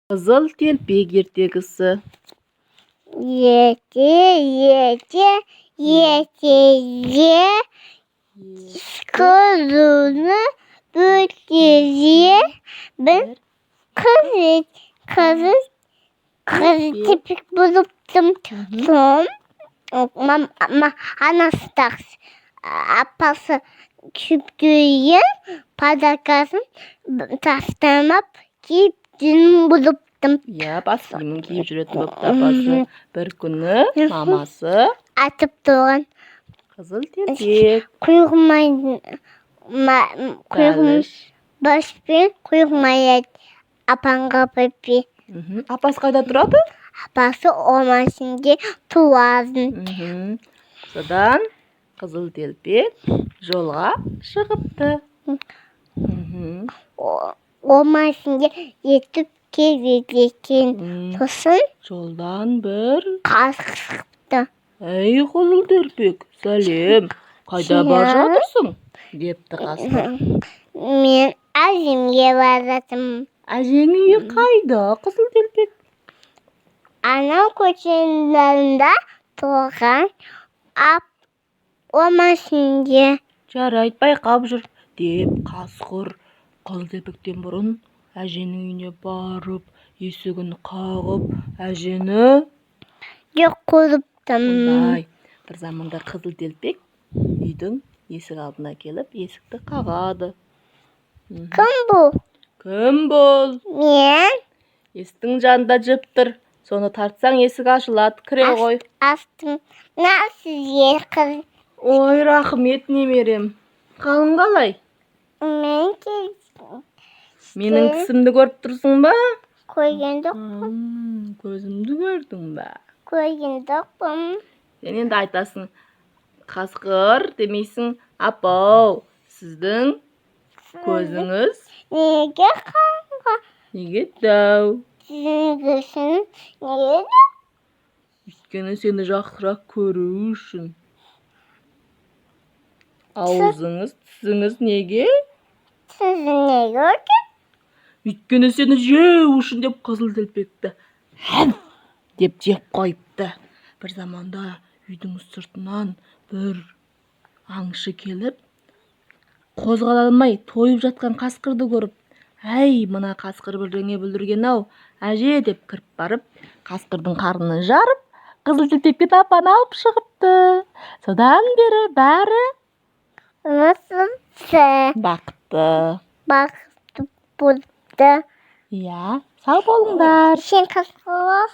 Қызыл телпек ертегісі. Ертеге кызуны бөтеге бір қыз тепек болыптым. Анасы апасы күптеген подаркасын тастамап киіп жүретін болыптым. Баскиімін киіп жүретін болыпты апасы. Бір күні мамасы атып тұрған қызыл телпек башпен құйғымай апанға бөпе. Апасы қайда тұрады? Апасы ормасында тұрады. Содан қызыл телпек жолға шығыпты. Ормасында етіп келеді екен. Сосын жолдан бір қасқыр шықты. «Әй, қызыл телпек, сәлем, қайда бара жатырсың?» депті қасқыр. Мен әжемге баратырмын. Әжең үйі қайда, қызыл телпек? Анау көшенің тұрған ормасында. Жарайды, байқап жүр деп қасқыр қызыл телпектен бұрын әженің үйіне барып, есігін қағып, әжені жоқ қылыпты. бір заманда қызыл телпек үйдің есік алдына келіп, есікті қағады. Кім бұл? Кім бұл? Мен. Есіктің жанында жіп тұр. Соны тартсаң есік ашылады, кіре ғой. Астым. Сізге қыз. Ой, рахмет немерем. Қалың қалай? Мен менің тісімді көріп тұрсың ба? көрген жоқпын. Көзімді көрдің ба? Көрген жоқпын. Сен енді айтасың, қасқыр демейсің, апау, сіздің көзіңіз неге қанға? неге дәу? Сіздің көзіңіз неге дәу? Өйткені сені жақсырақ көру үшін. Аузыңыз, тісіңіз неге? Сіздің неге өткен? Өйткені сені жеу үшін деп қызыл телпекті деп жеп қойыпты. Бір заманда үйдің сыртынан бір аңшы келіп, қозғала алмай тойып жатқан қасқырды көріп, «Әй, мына қасқыр бірдеңе бүлдірген-ау, әже» деп кіріп барып, қасқырдың қарнын жарып, қызыл телпекті тапан алып шығыпты. Содан бері бәрі бақытты болды. Сау болыңдар. Сен қасқыр